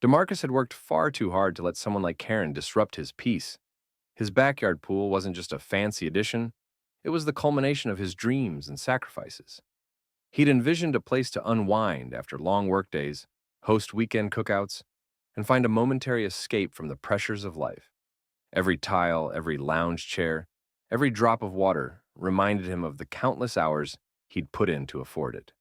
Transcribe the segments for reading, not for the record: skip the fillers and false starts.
DeMarcus had worked far too hard to let someone like Karen disrupt his peace. His backyard pool wasn't just a fancy addition, it was the culmination of his dreams and sacrifices. He'd envisioned a place to unwind after long workdays, host weekend cookouts, and find a momentary escape from the pressures of life. Every tile, every lounge chair, every drop of water reminded him of the countless hours he'd put in to afford it.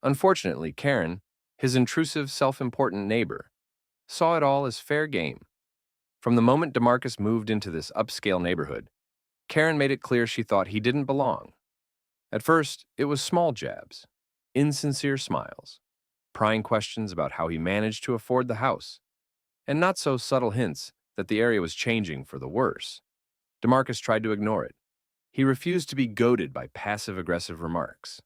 Unfortunately, Karen, his intrusive, self-important neighbor, saw it all as fair game. From the moment DeMarcus moved into this upscale neighborhood, Karen made it clear she thought he didn't belong. At first, it was small jabs, insincere smiles, prying questions about how he managed to afford the house, and not so subtle hints that the area was changing for the worse. DeMarcus tried to ignore it. He refused to be goaded by passive-aggressive remarks.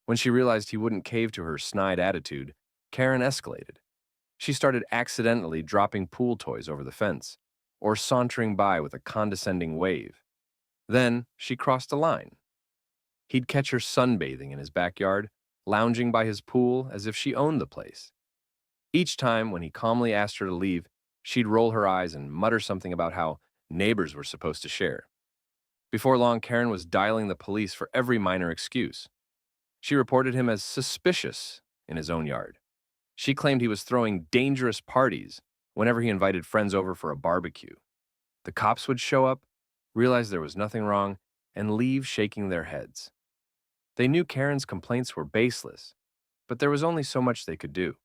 When she realized he wouldn't cave to her snide attitude, Karen escalated. She started accidentally dropping pool toys over the fence, or sauntering by with a condescending wave. Then she crossed a line. He'd catch her sunbathing in his backyard, lounging by his pool as if she owned the place. Each time, when he calmly asked her to leave, she'd roll her eyes and mutter something about how neighbors were supposed to share. Before long, Karen was dialing the police for every minor excuse. She reported him as suspicious in his own yard. She claimed he was throwing dangerous parties whenever he invited friends over for a barbecue. The cops would show up, realize there was nothing wrong, and leave shaking their heads. They knew Karen's complaints were baseless, but there was only so much they could do.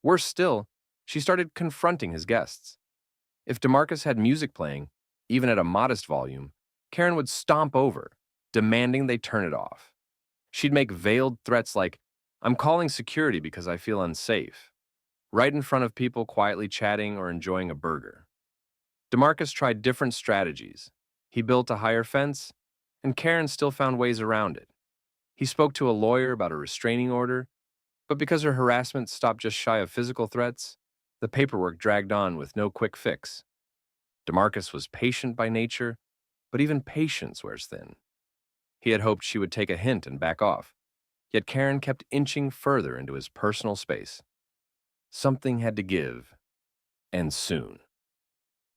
Worse still, she started confronting his guests. If DeMarcus had music playing, even at a modest volume, Karen would stomp over, demanding they turn it off. She'd make veiled threats like, "I'm calling security because I feel unsafe," right in front of people quietly chatting or enjoying a burger. DeMarcus tried different strategies. He built a higher fence, and Karen still found ways around it. He spoke to a lawyer about a restraining order, but because her harassment stopped just shy of physical threats, the paperwork dragged on with no quick fix. DeMarcus was patient by nature, but even patience wears thin. He had hoped she would take a hint and back off, yet Karen kept inching further into his personal space. Something had to give, and soon.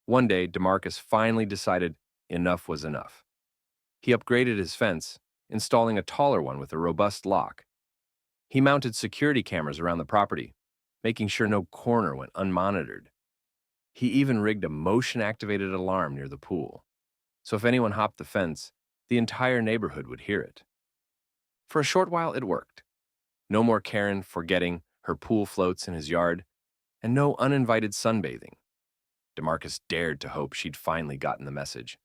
One day, DeMarcus finally decided enough was enough. He upgraded his fence, installing a taller one with a robust lock. He mounted security cameras around the property, making sure no corner went unmonitored. He even rigged a motion-activated alarm near the pool, so if anyone hopped the fence, the entire neighborhood would hear it. For a short while, it worked. No more Karen forgetting her pool floats in his yard, and no uninvited sunbathing. DeMarcus dared to hope she'd finally gotten the message.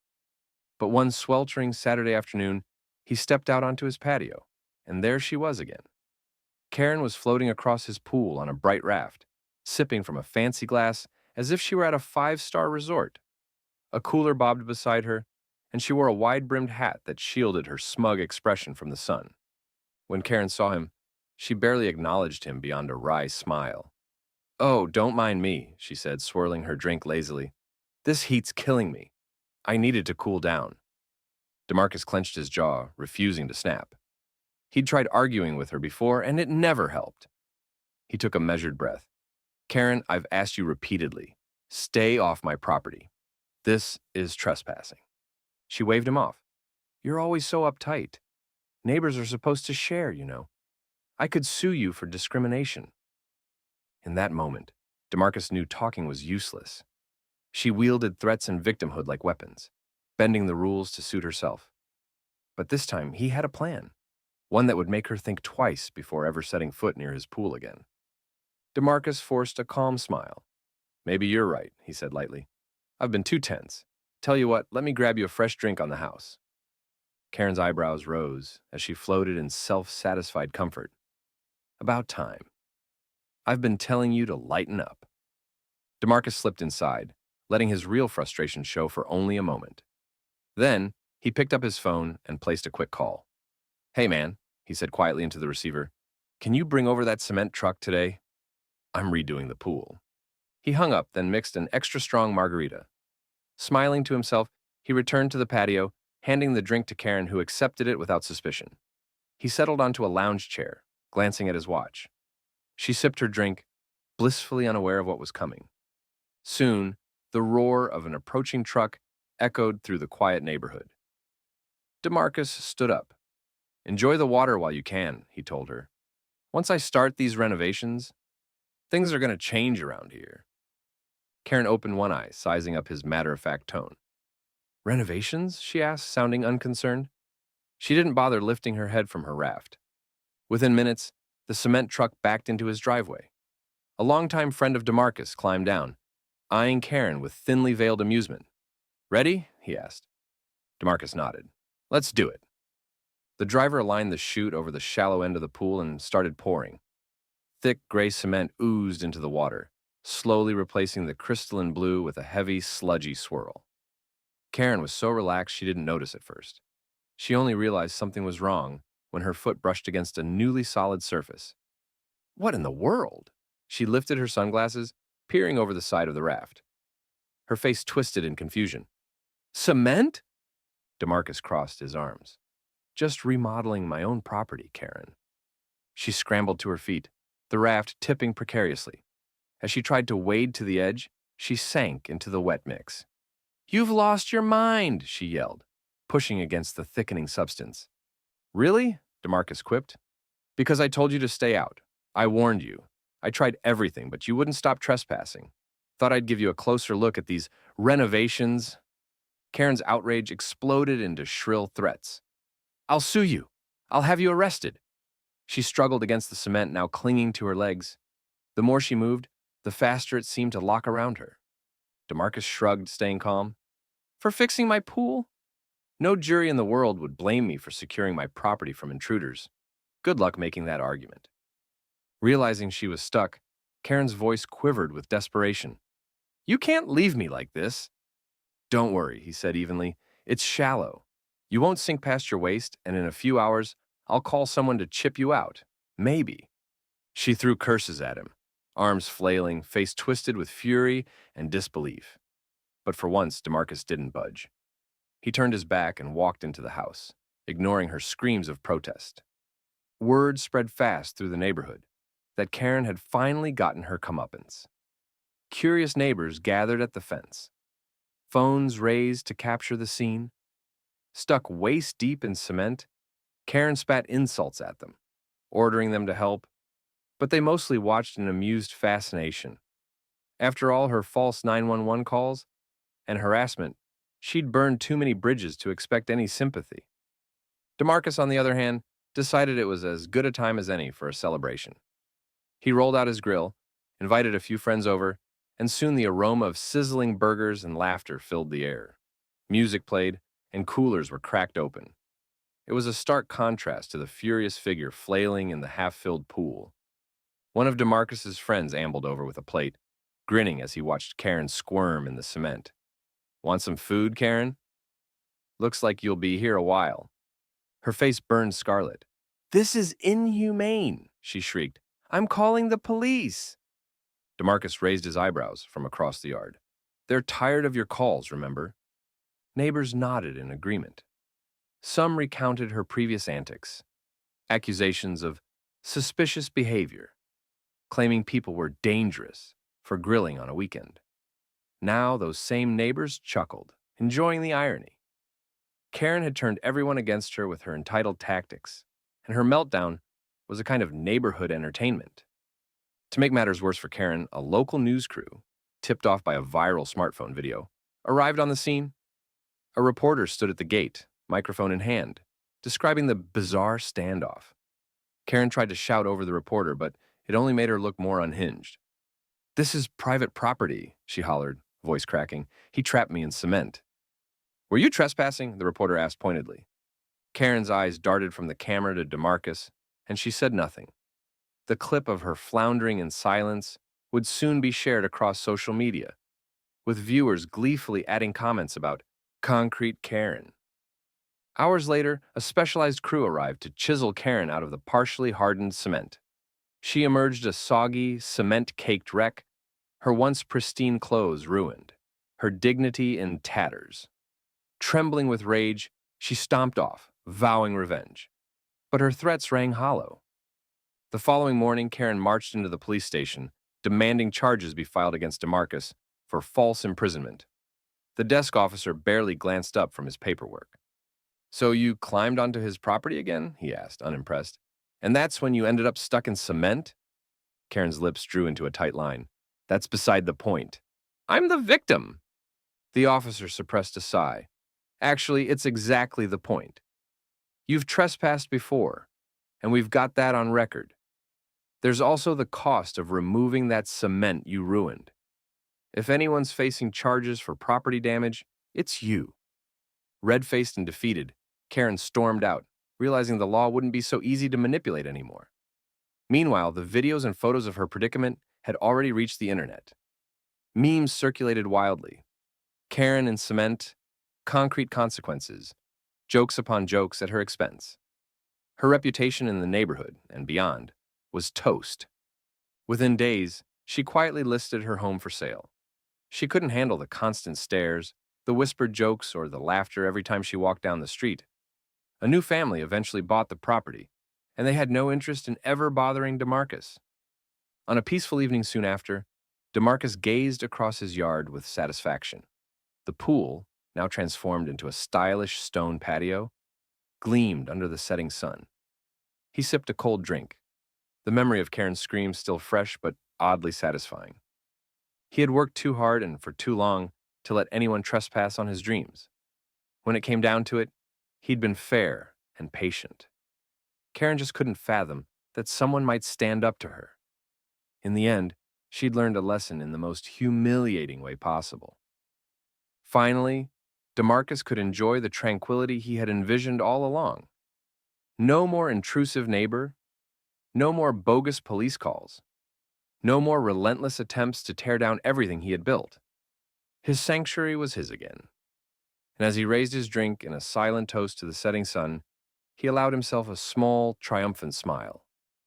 But one sweltering Saturday afternoon, he stepped out onto his patio, and there she was again. Karen was floating across his pool on a bright raft, sipping from a fancy glass as if she were at a five-star resort. A cooler bobbed beside her, and she wore a wide-brimmed hat that shielded her smug expression from the sun. When Karen saw him, she barely acknowledged him beyond a wry smile. "Oh, don't mind me," she said, swirling her drink lazily. "This heat's killing me. I needed to cool down." DeMarcus clenched his jaw, refusing to snap. He'd tried arguing with her before, and it never helped. He took a measured breath. "Karen, I've asked you repeatedly. Stay off my property. This is trespassing." She waved him off. "You're always so uptight. Neighbors are supposed to share, you know. I could sue you for discrimination." In that moment, DeMarcus knew talking was useless. She wielded threats and victimhood like weapons, bending the rules to suit herself. But this time, he had a plan, one that would make her think twice before ever setting foot near his pool again. DeMarcus forced a calm smile. "Maybe you're right," he said lightly. "I've been too tense. Tell you what, let me grab you a fresh drink on the house." Karen's eyebrows rose as she floated in self-satisfied comfort. "About time. I've been telling you to lighten up." DeMarcus slipped inside, letting his real frustration show for only a moment. Then, he picked up his phone and placed a quick call. "Hey, man," he said quietly into the receiver. "Can you bring over that cement truck today? I'm redoing the pool." He hung up, then mixed an extra-strong margarita. Smiling to himself, he returned to the patio, handing the drink to Karen, who accepted it without suspicion. He settled onto a lounge chair, glancing at his watch. She sipped her drink, blissfully unaware of what was coming. Soon, the roar of an approaching truck echoed through the quiet neighborhood. DeMarcus stood up. "Enjoy the water while you can," he told her. "Once I start these renovations, things are going to change around here." Karen opened one eye, sizing up his matter-of-fact tone. "Renovations?" she asked, sounding unconcerned. She didn't bother lifting her head from her raft. Within minutes, the cement truck backed into his driveway. A longtime friend of DeMarcus climbed down, eyeing Karen with thinly veiled amusement. "Ready?" he asked. DeMarcus nodded. "Let's do it." The driver aligned the chute over the shallow end of the pool and started pouring. Thick gray cement oozed into the water, slowly replacing the crystalline blue with a heavy, sludgy swirl. Karen was so relaxed she didn't notice at first. She only realized something was wrong when her foot brushed against a newly solid surface. What in the world? She lifted her sunglasses, peering over the side of the raft. Her face twisted in confusion. "Cement?" DeMarcus crossed his arms. "Just remodeling my own property, Karen." She scrambled to her feet, the raft tipping precariously. As she tried to wade to the edge, she sank into the wet mix. "You've lost your mind," she yelled, pushing against the thickening substance. "Really?" DeMarcus quipped. "Because I told you to stay out. I warned you. I tried everything, but you wouldn't stop trespassing. Thought I'd give you a closer look at these renovations." Karen's outrage exploded into shrill threats. "I'll sue you. I'll have you arrested." She struggled against the cement, now clinging to her legs. The more she moved, the faster it seemed to lock around her. DeMarcus shrugged, staying calm. "For fixing my pool? No jury in the world would blame me for securing my property from intruders. Good luck making that argument." Realizing she was stuck, Karen's voice quivered with desperation. "You can't leave me like this." "Don't worry," he said evenly. "It's shallow. You won't sink past your waist, and in a few hours, I'll call someone to chip you out. Maybe." She threw curses at him, arms flailing, face twisted with fury and disbelief. But for once, DeMarcus didn't budge. He turned his back and walked into the house, ignoring her screams of protest. Word spread fast through the neighborhood that Karen had finally gotten her comeuppance. Curious neighbors gathered at the fence, phones raised to capture the scene. Stuck waist-deep in cement, Karen spat insults at them, ordering them to help, but they mostly watched in amused fascination. After all her false 911 calls and harassment, she'd burned too many bridges to expect any sympathy. DeMarcus, on the other hand, decided it was as good a time as any for a celebration. He rolled out his grill, invited a few friends over, and soon the aroma of sizzling burgers and laughter filled the air. Music played, and coolers were cracked open. It was a stark contrast to the furious figure flailing in the half-filled pool. One of DeMarcus's friends ambled over with a plate, grinning as he watched Karen squirm in the cement. "Want some food, Karen? Looks like you'll be here a while." Her face burned scarlet. "This is inhumane," she shrieked. "I'm calling the police." DeMarcus raised his eyebrows from across the yard. "They're tired of your calls, remember?" Neighbors nodded in agreement. Some recounted her previous antics, accusations of suspicious behavior, claiming people were dangerous for grilling on a weekend. Now those same neighbors chuckled, enjoying the irony. Karen had turned everyone against her with her entitled tactics, and her meltdown was a kind of neighborhood entertainment. To make matters worse for Karen, a local news crew, tipped off by a viral smartphone video, arrived on the scene. A reporter stood at the gate, microphone in hand, describing the bizarre standoff. Karen tried to shout over the reporter, but it only made her look more unhinged. "This is private property," she hollered, voice cracking. "He trapped me in cement." "Were you trespassing?" the reporter asked pointedly. Karen's eyes darted from the camera to DeMarcus, and she said nothing. The clip of her floundering in silence would soon be shared across social media, with viewers gleefully adding comments about concrete Karen. Hours later, a specialized crew arrived to chisel Karen out of the partially hardened cement. She emerged a soggy, cement-caked wreck, her once pristine clothes ruined, her dignity in tatters. Trembling with rage, she stomped off, vowing revenge. But her threats rang hollow. The following morning, Karen marched into the police station, demanding charges be filed against DeMarcus for false imprisonment. The desk officer barely glanced up from his paperwork. "So you climbed onto his property again?" he asked, unimpressed. "And that's when you ended up stuck in cement?" Karen's lips drew into a tight line. "That's beside the point. I'm the victim." The officer suppressed a sigh. "Actually, it's exactly the point. You've trespassed before, and we've got that on record. There's also the cost of removing that cement you ruined. If anyone's facing charges for property damage, it's you." Red-faced and defeated, Karen stormed out, realizing the law wouldn't be so easy to manipulate anymore. Meanwhile, the videos and photos of her predicament had already reached the internet. Memes circulated wildly. Karen in cement, concrete consequences, jokes upon jokes at her expense. Her reputation in the neighborhood and beyond was toast. Within days, she quietly listed her home for sale. She couldn't handle the constant stares, the whispered jokes, or the laughter every time she walked down the street. A new family eventually bought the property, and they had no interest in ever bothering DeMarcus. On a peaceful evening soon after, DeMarcus gazed across his yard with satisfaction. The pool, now transformed into a stylish stone patio, gleamed under the setting sun. He sipped a cold drink, the memory of Karen's screams still fresh but oddly satisfying. He had worked too hard and for too long to let anyone trespass on his dreams. When it came down to it, he'd been fair and patient. Karen just couldn't fathom that someone might stand up to her. In the end, she'd learned a lesson in the most humiliating way possible. Finally, DeMarcus could enjoy the tranquility he had envisioned all along. No more intrusive neighbor, no more bogus police calls, no more relentless attempts to tear down everything he had built. His sanctuary was his again. And as he raised his drink in a silent toast to the setting sun, he allowed himself a small, triumphant smile.